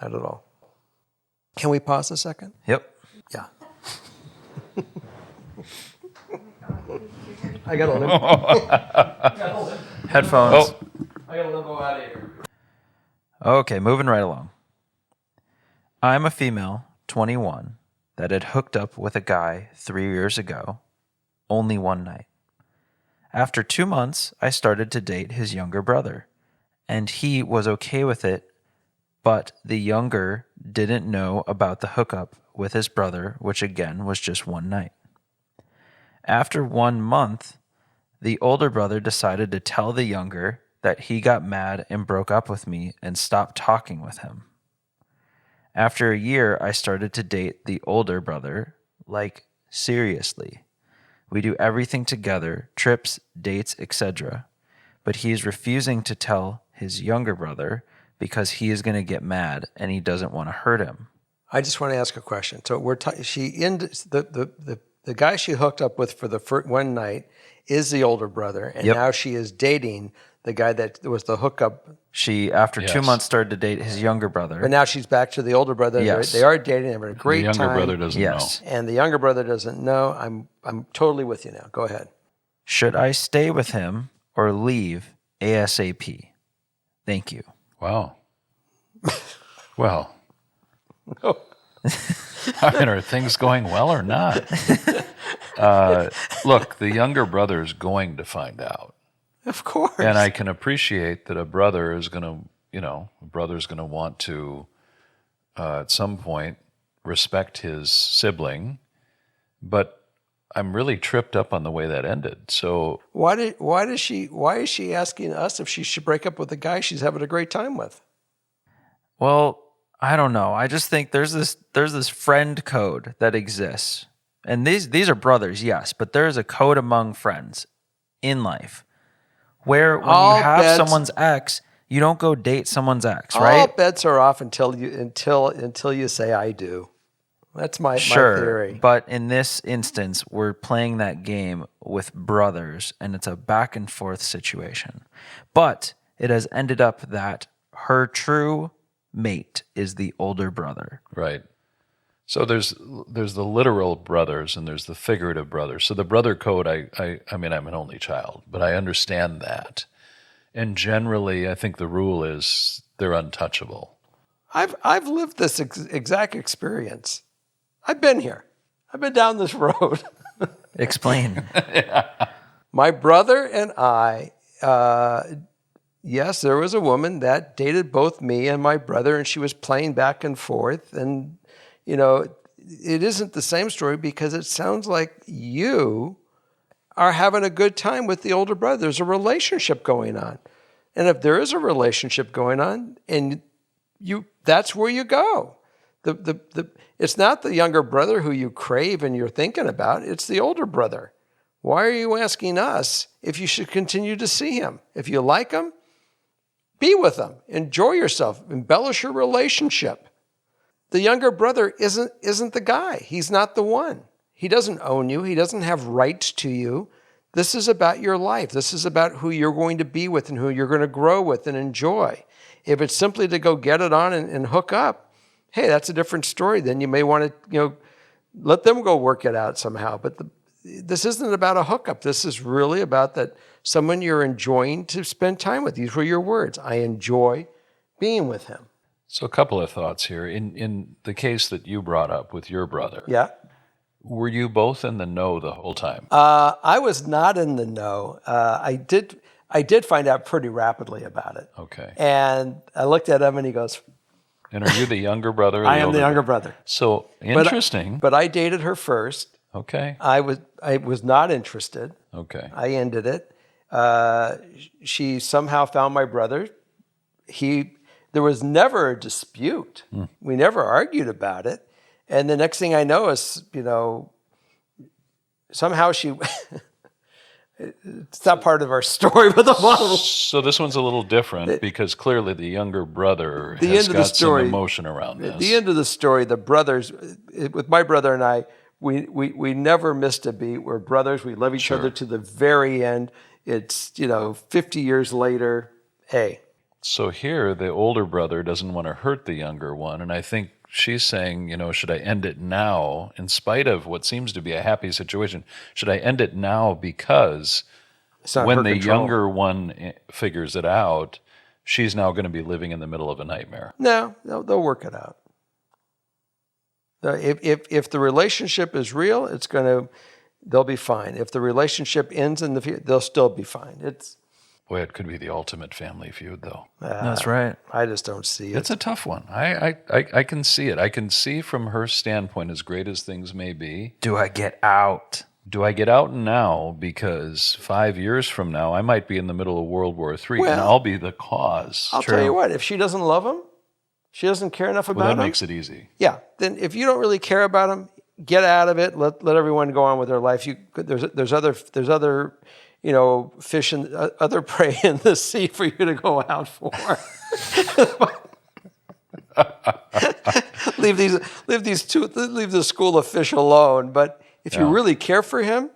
A: not at all. Can we pause a second?
B: Yep.
A: Yeah. I got a limbo.
B: Headphones.
A: I got a limbo out of here.
B: Okay, moving right along. I'm a female, 21, that had hooked up with a guy 3 years ago, only one night. After 2 months, I started to date his younger brother, and he was okay with it, but the younger didn't know about the hookup with his brother, which again was just one night. After 1 month, the older brother decided to tell the younger that he got mad and broke up with me and stopped talking with him. After a year, I started to date the older brother, like seriously. We do everything together, trips, dates, etc. But he's refusing to tell his younger brother because he is going to get mad and he doesn't want to hurt him.
A: I just want to ask a question. So the guy she hooked up with for the first one night is the older brother, and now she is dating the guy that was the hookup.
B: She, after 2 months, started to date his younger brother.
A: But now she's back to the older brother.
B: Yes.
A: They are dating, having a great time.
C: The younger brother doesn't know.
A: And the younger brother doesn't know. I'm totally with you now. Go ahead.
B: Should I stay with him or leave ASAP? Thank you.
C: Wow. Well. I mean, are things going well or not? Look, the younger brother is going to find out.
A: Of course.
C: And I can appreciate that a brother is going to want to, at some point, respect his sibling. But I'm really tripped up on the way that ended. So
A: why is she asking us if she should break up with the guy she's having a great time with?
B: Well, I don't know. I just think there's this friend code that exists. And these are brothers, yes, but there is a code among friends in life where when you have someone's ex, you don't go date someone's ex, right?
A: All bets are off until you say I do. That's my theory.
B: But in this instance, we're playing that game with brothers, and it's a back and forth situation. But it has ended up that her true mate is the older brother.
C: right. So there's the literal brothers and there's the figurative brothers. So the brother code, I mean, I'm an only child, but I understand that. And generally, I think the rule is they're untouchable.
A: I've lived this exact experience. I've been here. I've been down this road.
B: Explain.
A: My brother and I, yes, there was a woman that dated both me and my brother, and she was playing back and forth. And, it isn't the same story because it sounds like you are having a good time with the older brother. There's a relationship going on. And if there is a relationship going on, and that's where you go. It's not the younger brother who you crave and you're thinking about. It's the older brother. Why are you asking us if you should continue to see him? If you like him, Be with them. Enjoy yourself. Embellish your relationship. The younger brother isn't the guy. He's not the one. He doesn't own you. He doesn't have rights to you. This is about your life. This is about who you're going to be with and who you're going to grow with and enjoy. If it's simply to go get it on and hook up, hey, that's a different story. Then you may want to, let them go work it out somehow. But this isn't about a hookup. This is really about that someone you're enjoying to spend time with. These were your words. I enjoy being with him.
C: So a couple of thoughts here. In the case that you brought up with your brother,
A: Yeah.
C: were you both in the know the whole time?
A: I was not in the know. I did find out pretty rapidly about it.
C: Okay.
A: And I looked at him and he goes,
C: And are you the younger brother? Or
A: I am
C: older
A: the younger brother.
C: So interesting.
A: But I dated her first.
C: Okay.
A: I was not interested.
C: Okay.
A: I ended it. She somehow found my brother. There was never a dispute. We never argued about it. And the next thing I know is, somehow she, it's not part of our story, but the model.
C: So this one's a little different because clearly the younger brother
A: The
C: has
A: end of the
C: got
A: story-
C: some emotion around this.
A: The end of the story, the brothers, with my brother and I, we never missed a beat. We're brothers. We love each other to the very end. It's, 50 years later, hey.
C: So here, the older brother doesn't want to hurt the younger one, and I think she's saying, should I end it now, in spite of what seems to be a happy situation? Should I end it now because
A: It's not
C: when
A: her
C: the
A: control.
C: younger one figures it out, she's now going to be living in the middle of a nightmare?
A: No, they'll work it out. If the relationship is real, they'll be fine. If the relationship ends in the future, they'll still be fine.
C: Boy, it could be the ultimate family feud, though.
B: That's right.
A: I just don't see it.
C: It's a tough one. I can see it. I can see from her standpoint, as great as things may be,
B: Do I get out?
C: do I get out now? Because 5 years from now, I might be in the middle of World War III, and
A: Well,
C: I'll be the cause.
A: I'll tell you what, if she doesn't love him, she doesn't care enough about
C: Well,
A: him.
C: that makes it easy.
A: Yeah, then if you don't really care about him, get out of it. Let everyone go on with their life. There's other fish and other prey in the sea for you to go out for. leave the school of fish alone. But if you really care for him,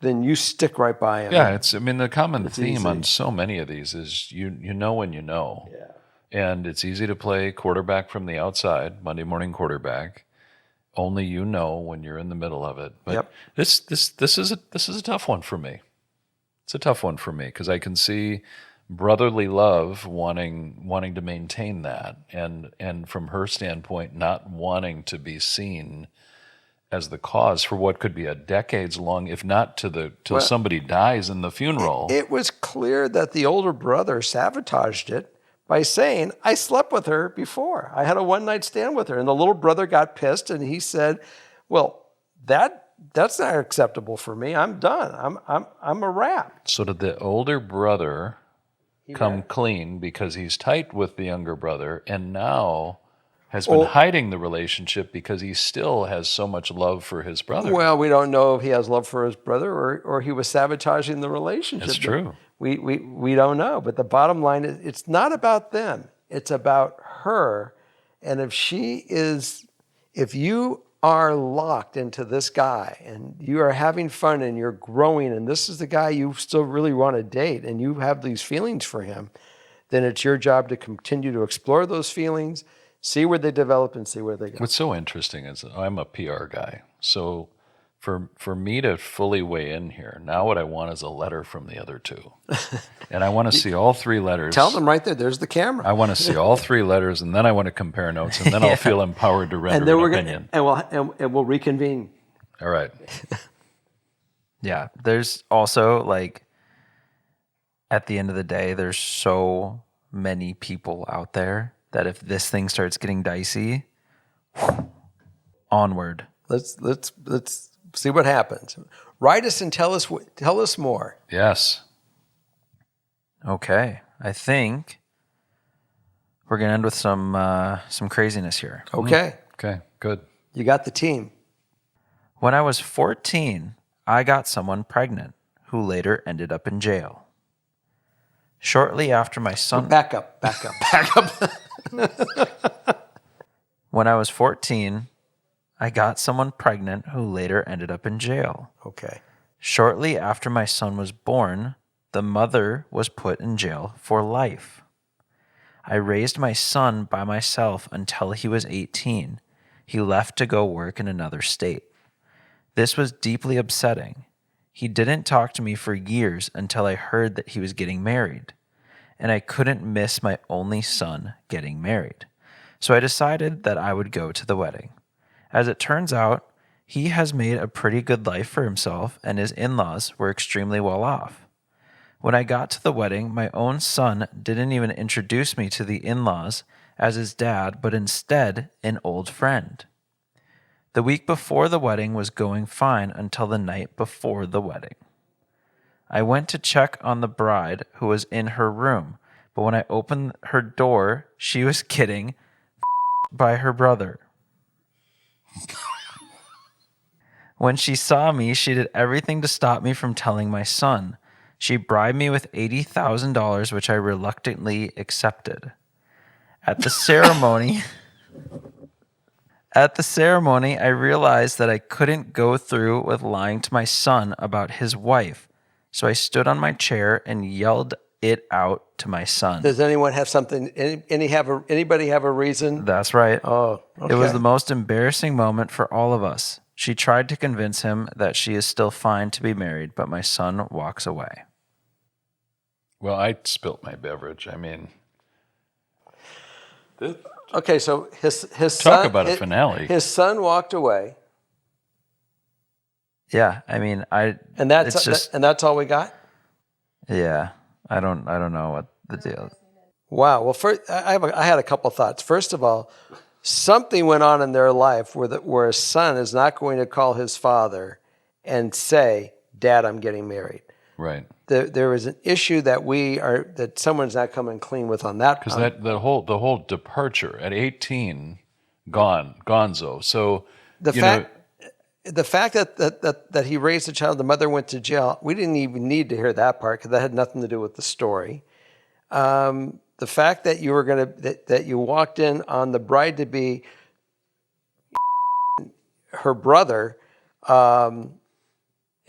A: then you stick right by him.
C: Yeah, the common theme
A: easy.
C: on so many of these is you know when you know.
A: Yeah.
C: And it's easy to play quarterback from the outside, Monday morning quarterback. Only you know when you're in the middle of it. But
A: Yep.
C: this is a tough one for me. It's a tough one for me because I can see brotherly love wanting to maintain that, and from her standpoint, not wanting to be seen as the cause for what could be a decades long, if not till somebody dies in the funeral.
A: It was clear that the older brother sabotaged it by saying, I slept with her before. I had a one-night stand with her. And the little brother got pissed and he said, well, that's not acceptable for me. I'm done. I'm a wrap.
C: So did the older brother come clean because he's tight with the younger brother and now has been hiding the relationship because he still has so much love for his brother?
A: Well, we don't know if he has love for his brother or he was sabotaging the relationship.
C: That's true.
A: We don't know. But the bottom line is it's not about them. It's about her. And if you are locked into this guy and you are having fun and you're growing and this is the guy you still really want to date and you have these feelings for him, then it's your job to continue to explore those feelings, see where they develop and see where they go.
C: What's so interesting is I'm a PR guy. So for me to fully weigh in here, now what I want is a letter from the other two. And I want to see all three letters.
A: Tell them right there, there's the camera.
C: I want to see all three letters, and then I want to compare notes, and then I'll feel empowered to render
A: and then
C: an
A: we're
C: opinion.
A: and we'll reconvene.
C: All right.
B: Yeah. There's also at the end of the day, there's so many people out there that if this thing starts getting dicey, onward.
A: Let's see what happens. Write us and tell us more.
C: Yes.
B: Okay. I think we're going to end with some craziness here.
A: Okay.
C: Okay, good.
A: You got the team.
B: When I was 14, I got someone pregnant who later ended up in jail. Shortly after my son...
A: Back up.
B: When I was 14, I got someone pregnant who later ended up in jail.
A: Okay.
B: Shortly after my son was born, the mother was put in jail for life. I raised my son by myself until he was 18. He left to go work in another state. This was deeply upsetting. He didn't talk to me for years until I heard that he was getting married, and I couldn't miss my only son getting married. So I decided that I would go to the wedding. As it turns out, he has made a pretty good life for himself, and his in-laws were extremely well off. When I got to the wedding, my own son didn't even introduce me to the in-laws as his dad, but instead an old friend. The week before the wedding was going fine until the night before the wedding. I went to check on the bride who was in her room, but when I opened her door, she was getting by her brother. When she saw me, she did everything to stop me from telling my son. She bribed me with $80,000, which I reluctantly accepted. At the ceremony, I realized that I couldn't go through with lying to my son about his wife. So I stood on my chair and yelled it out to my son.
A: Does anyone have something? Anybody have a reason?
B: That's right.
A: Oh, okay.
B: It was the most embarrassing moment for all of us. She tried to convince him that she is still fine to be married, but my son walks away.
C: Well, I spilt my beverage. I mean,
A: Okay, so his
C: talk
A: son,
C: about a finale.
A: His son walked away,
B: Yeah, I mean,
A: and that's all we got.
B: yeah, I don't know what the deal is.
A: Wow. Well, first, I had a couple thoughts. First of all, something went on in their life where a son is not going to call his father and say, "Dad, I'm getting married."
C: Right.
A: There is an issue that someone's not coming clean with on that.
C: Because the whole departure at 18, gonzo. So
A: the fact that he raised a child, the mother went to jail. We didn't even need to hear that part because that had nothing to do with the story. The fact that you were that you walked in on the bride to be her brother,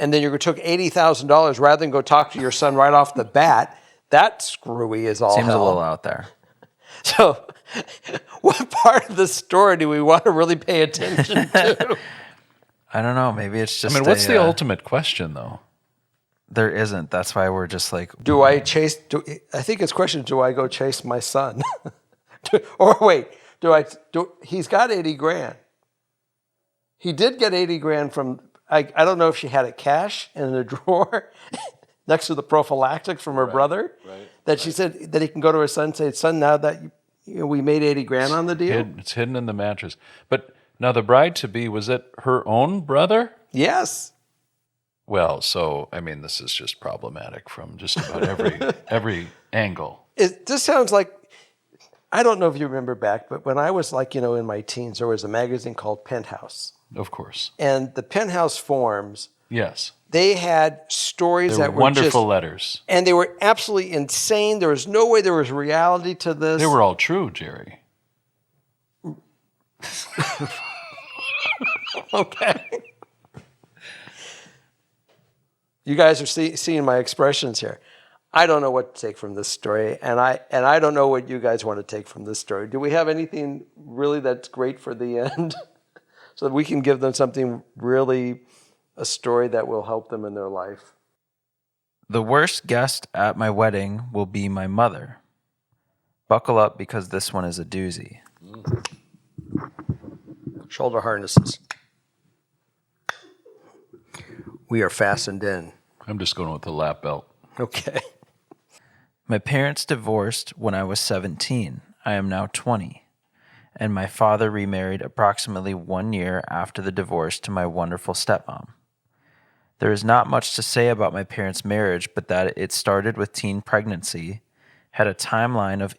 A: and then you took $80,000 rather than go talk to your son right off the bat. That screwy is all
B: Seems
A: hell.
B: a little out there.
A: So, what part of the story do we want to really pay attention to?
B: I don't know. Maybe it's just.
C: I mean, what's the ultimate question, though?
B: There isn't. That's why we're just like.
A: I think his question: do I go chase my son? Or wait, he's got 80 grand. He did get 80 grand from. I don't know if she had it cash in a drawer next to the prophylactics from her brother. Right. That she said that he can go to her son and say, "Son, now that we made 80 grand on the deal."
C: It's hidden in the mattress. But now the bride-to-be, was it her own brother?
A: Yes.
C: Well, so, I mean, this is just problematic from just about every angle.
A: This sounds like, I don't know if you remember back, but when I was in my teens, there was a magazine called Penthouse.
C: Of course.
A: And the Penthouse forums,
C: yes,
A: they had stories that were
C: wonderful letters.
A: And they were absolutely insane. There was no way there was reality to this.
C: They were all true, Jerry.
A: Okay. You guys are seeing my expressions here. I don't know what to take from this story, and I don't know what you guys want to take from this story. Do we have anything really that's great for the end? So that we can give them something really, a story that will help them in their life.
B: The worst guest at my wedding will be my mother. Buckle up because this one is a doozy.
A: Shoulder harnesses. We are fastened in.
C: I'm just going with the lap belt.
A: Okay.
B: My parents divorced when I was 17. I am now 20. And my father remarried approximately 1 year after the divorce to my wonderful stepmom. There is not much to say about my parents' marriage, but that it started with teen pregnancy, had a timeline of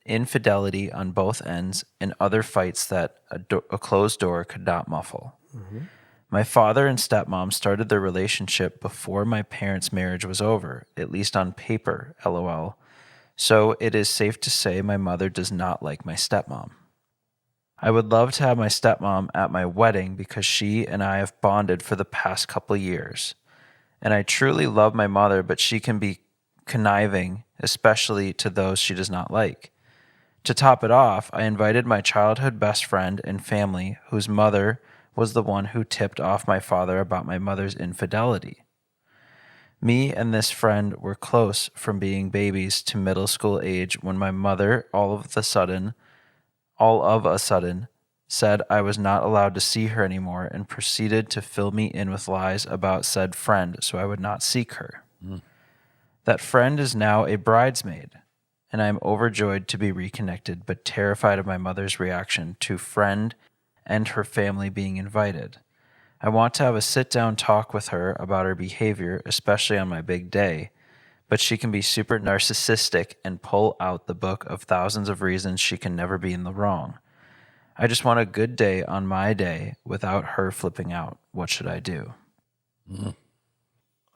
B: infidelity on both ends, and other fights that a closed door could not muffle. Mm-hmm. My father and stepmom started their relationship before my parents' marriage was over, at least on paper, LOL. So it is safe to say my mother does not like my stepmom. I would love to have my stepmom at my wedding because she and I have bonded for the past couple years. And I truly love my mother, but she can be conniving, especially to those she does not like. To top it off, I invited my childhood best friend and family, whose mother was the one who tipped off my father about my mother's infidelity. Me and this friend were close from being babies to middle school age when my mother all of a sudden, said I was not allowed to see her anymore and proceeded to fill me in with lies about said friend so I would not seek her. That friend is now a bridesmaid, and I am overjoyed to be reconnected, but terrified of my mother's reaction to friend and her family being invited. I want to have a sit-down talk with her about her behavior, especially on my big day, but she can be super narcissistic and pull out the book of thousands of reasons she can never be in the wrong. I just want a good day on my day without her flipping out. What should I do?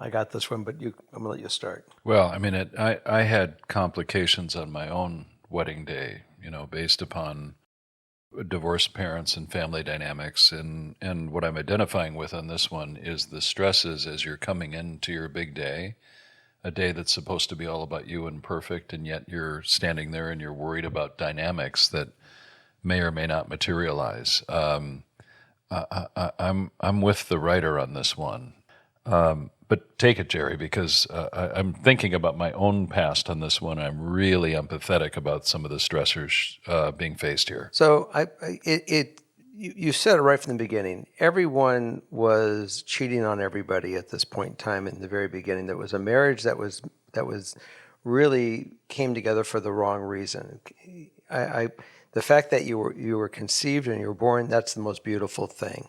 A: I got this one, but I'm going to let you start.
C: Well, I mean, I had complications on my own wedding day, based upon divorced parents and family dynamics. And what I'm identifying with on this one is the stresses as you're coming into your big day, a day that's supposed to be all about you and perfect, and yet you're standing there and you're worried about dynamics that may or may not materialize. I'm with the writer on this one. But take it, Jerry, because I'm thinking about my own past on this one. I'm really empathetic about some of the stressors being faced here.
A: So you said it right from the beginning. Everyone was cheating on everybody at this point in time in the very beginning. There was a marriage that was really came together for the wrong reason. The fact that you were conceived and you were born, that's the most beautiful thing.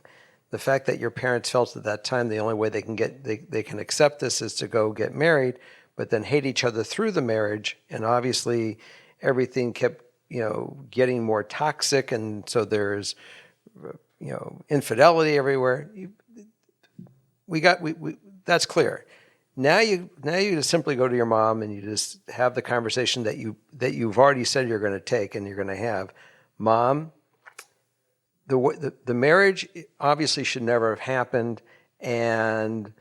A: The fact that your parents felt at that time the only way they can accept this is to go get married, but then hate each other through the marriage, and obviously everything kept getting more toxic, and so there's infidelity everywhere. That's clear. Now you just simply go to your mom and you just have the conversation that you've already said you're going to take and you're going to have. Mom, the marriage obviously should never have happened, and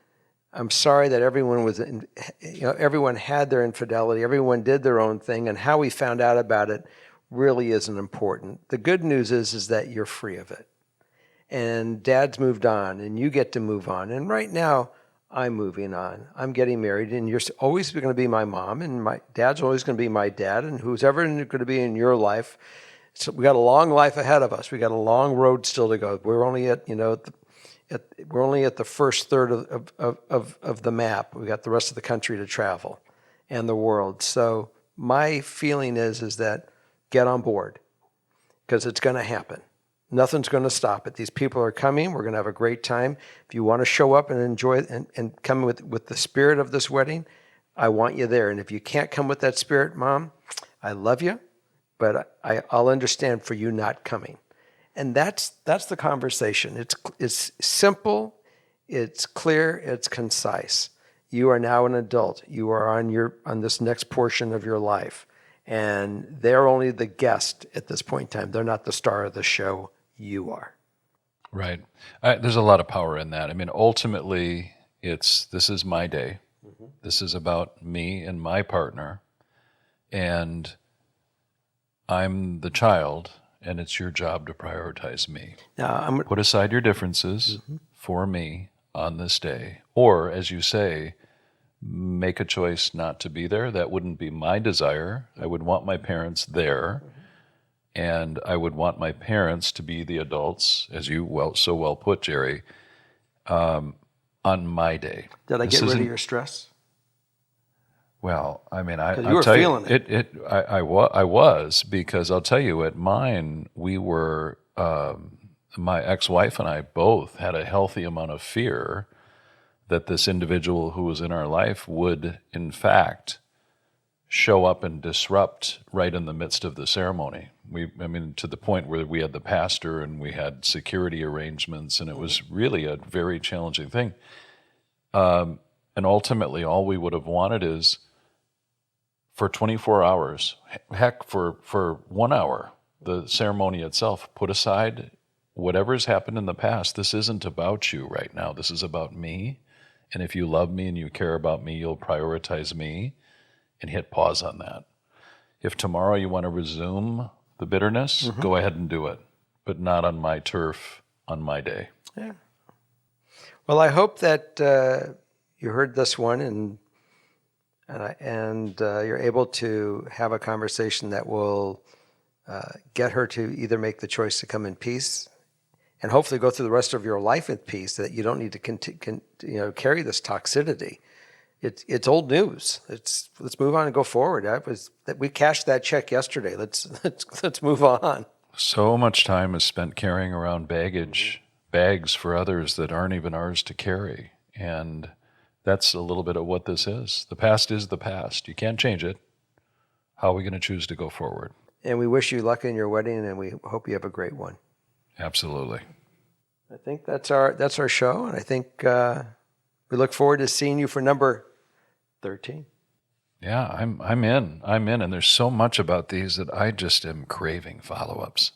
A: I'm sorry that everyone had their infidelity, everyone did their own thing, and how we found out about it really isn't important. The good news is that you're free of it, and Dad's moved on, and you get to move on. And right now, I'm moving on. I'm getting married, and you're always going to be my mom, and my dad's always going to be my dad, and who's ever going to be in your life. So we got a long life ahead of us. We got a long road still to go. We're only at we're only at the first third of the map. We got the rest of the country to travel, and the world. So my feeling is that get on board, because it's going to happen. Nothing's going to stop it. These people are coming. We're going to have a great time. If you want to show up and enjoy it and come with the spirit of this wedding, I want you there. And if you can't come with that spirit, Mom, I love you, but I'll understand for you not coming. And that's the conversation. It's simple, it's clear, it's concise. You are now an adult. You are on this next portion of your life, and they're only the guest at this point in time. They're not the star of the show. You are.
C: Right. There's a lot of power in that. I mean, ultimately, this is my day. Mm-hmm. This is about me and my partner, and I'm the child, and it's your job to prioritize me. Now, put aside your differences for me on this day. Or, as you say, make a choice not to be there. That wouldn't be my desire. I would want my parents there. And I would want my parents to be the adults, as you so well put, Jerry, on my day.
A: Did I get rid of your stress?
C: Well, I mean,
A: you were feeling it.
C: I was, because I'll tell you, at mine, we were, my ex-wife and I both had a healthy amount of fear that this individual who was in our life would, in fact, show up and disrupt right in the midst of the ceremony. To the point where we had the pastor and we had security arrangements, and it was really a very challenging thing. And ultimately, all we would have wanted is for 24 hours, heck, for 1 hour, the ceremony itself, put aside whatever's happened in the past. This isn't about you right now. This is about me. And if you love me and you care about me, you'll prioritize me and hit pause on that. If tomorrow you want to resume the bitterness, go ahead and do it, but not on my turf, on my day.
A: Yeah. Well, I hope that you heard this one and you're able to have a conversation that will get her to either make the choice to come in peace and hopefully go through the rest of your life in peace, that you don't need to carry this toxicity. It's old news. Let's move on and go forward. We cashed that check yesterday. Let's move on.
C: So much time is spent carrying around bags for others that aren't even ours to carry. And that's a little bit of what this is. The past is the past. You can't change it. How are we going to choose to go forward? And
A: we wish you luck in your wedding, and we hope you have a great one.
C: Absolutely.
A: I think that's our show, and I think we look forward to seeing you for number 13.
C: Yeah, I'm in, and there's so much about these that I just am craving follow-ups.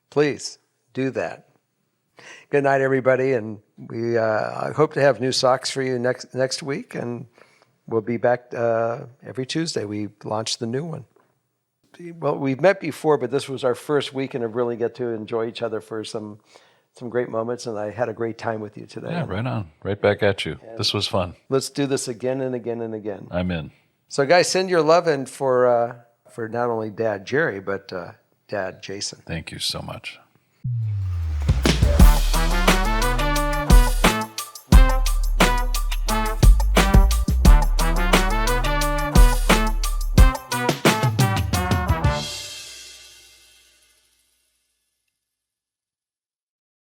A: Please do that. Good night, everybody, and we I hope to have new socks for you next week, and we'll be back every Tuesday. We launch the new one. Well, we've met before, but this was our first weekend of really get to enjoy each other for some great moments, and I had a great time with you today.
C: Yeah, right on. Right back at you. And this was fun.
A: Let's do this again and again and again.
C: I'm in.
A: So, guys, send your love in for not only Dad Jerry, but Dad Jason.
C: Thank you so much.